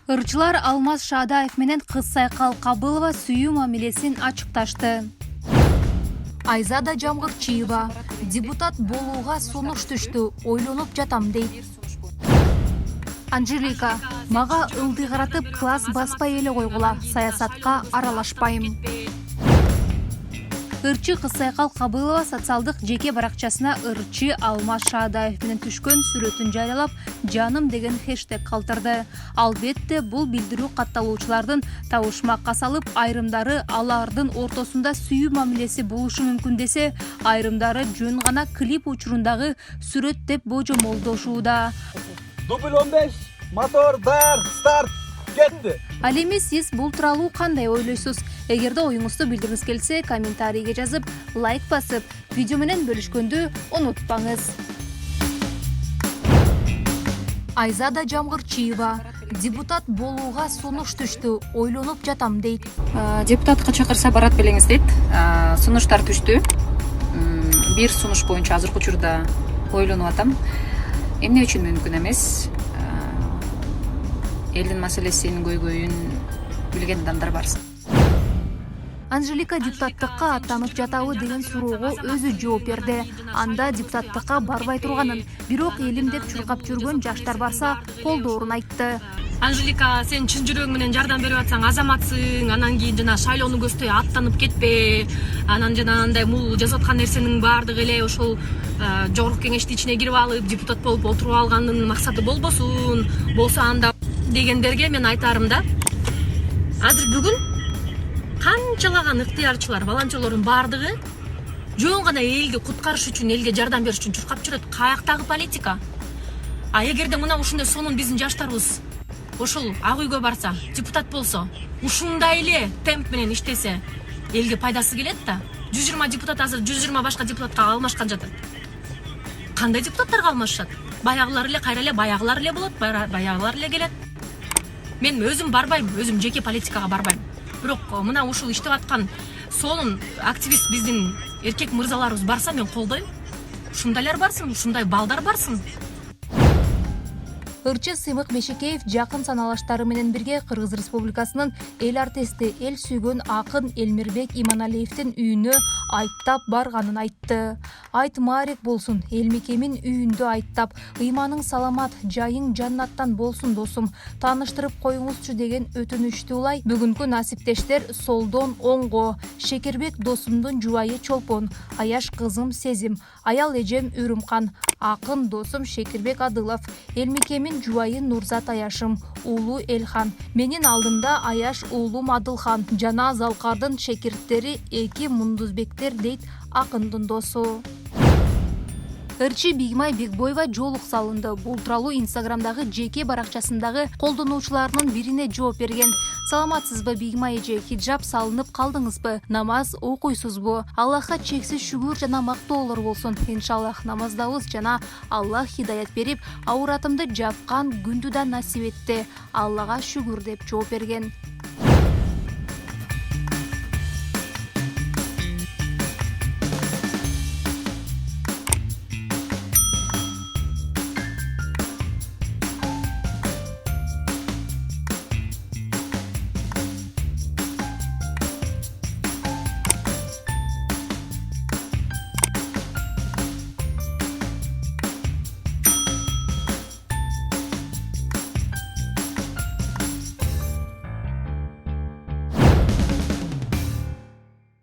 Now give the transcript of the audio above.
Ырчылар Алмаз Шаадаев менен кыз Сайкал Кабылова сүйүү мамилесин ачыкташты. Айзада Жамгырчиева депутат болууга сунуш түштү, ойлонуп жатам дейт. Анжелика: мага ылдый каратып класс баспай эле койгула, саясатка аралашпайм. Ырчы кыз Сайкал Кабылова социалдык жеке баракчасына ырчы Алмаз Шаадаев менен түшкөн сүрөтүн жарыялап, жаным деген хэштег калтырды. Албетте бул билдирүү катталуучулардын табышмакка салып, айрымдары алардын ортосунда сүйүү мамилеси болушу мүмкүн десе, айрымдары жөн гана клип учурундагы сүрөт деп божомолдошууда. Дубль 15, мотор даяр, старт, кетти. Ал эми сиз бул тууралуу кандай ойлойсуз? Эгерде оюңузду билдиргиңиз келсе, комментарийге жазып, лайк басып, видео менен бөлүшкөндү унутпаңыз. Айзада Жамгырчиева депутат болууга сунуш түштү, ойлонуп жатам дейт. Депутатка чакырса барат белеңиз дейт. Сунуштар түштү. Бир сунуш боюнча азыркы учурда ойлонуп атам. Эмне үчүн мүмкүн эмес? Элдин маселесин, көйгөйүн билген адамдар бар. Анжелика депутаттыкка аттанып жатабы деген суроого өзү жооп берди. Анда депутаттыкка барбай турганын, бирок элим деп чуркап жүргөн жаштар барса, колдоорун айтты. Анжелика, сен чын жүрөгүң менен жардам берип атсаң азаматсың, анан кийин жана шайлоону көздөй аттанып кетпе. Анан жана андай бул жасап аткан нерсенин баардыгы эле ошол жогорку кеңештин ичине кирип алып, депутат болуп отуруп алгандын максаты болбосун. Болсо анда дегендерге мен айтарым да. Азыр бүгүн канчалаган ыктыярчылар, волонтерлордун баардыгы жөн гана элди куткарыш үчүн, элге жардам бериш үчүн чуркап жүрөт. Каяктагы политика? А эгерде мына ушундай сонун биздин жаштарыбыз ошол ак үйгө барса, депутат болсо, ушундай эле темп менен иштесе, элге пайдасы келет да. 120 депутат азыр 120 башка депутатка алмашкан жатат. Кандай депутаттарга алмашат? Баягылар эле, кайра эле баягылар эле болот, баягылар эле келет. Мен өзүм барбайм, өзүм жеке политикага барбайм. Бирок мына ушул иштеп аткан сонун активист биздин эркек мырзаларыбыз барса, мен колдойм. Ушундайлар барсын, ушундай балдар барсын. Ырчы Сыймык Бешекеев жакын саналаштары менен бирге Кыргыз Республикасынын эл артисти, эл сүйгөн акын Элмирбек Иманалиевдин үйүнө айттап барганын айтты. Айт маарек болсун, Элмекемин үйүндө айттап, ыйманың саламат, жайың жаннаттан болсун досум, тааныштырып коюңузчу деген өтүнүштү улай. Бүгүнкү насиптештер солдон оңго: Шекербек досумдун жубайы Чолпон, Аяш кызым Сезим, аял эжем Үрүмкан, акын досум Шекербек Адылов, Элмекемин жубайы Нурзат Аяшым, уулу Элхан, менин алдымда Аяш уулум Адылхан, жана Залкардын шекирттери эки Мундузбектер дейт акындын досу. Ырчы Бигмай Бекбоева жоолук салынды. Бул тууралуу Инстаграмдагы жеке баракчасындагы колдонуучуларынын бирине жооп берген. Саламатсызбы Бигмай эже, хиджаб салынып калдыңызбы? Намаз окуйсузбу? Аллахка чексиз шүгүр жана мактоолор болсун. Иншаллах намаздабыз жана Аллах хидаят берип, ауратымды жапкан күндү да насип этти. Аллага шүгүр деп жооп берген.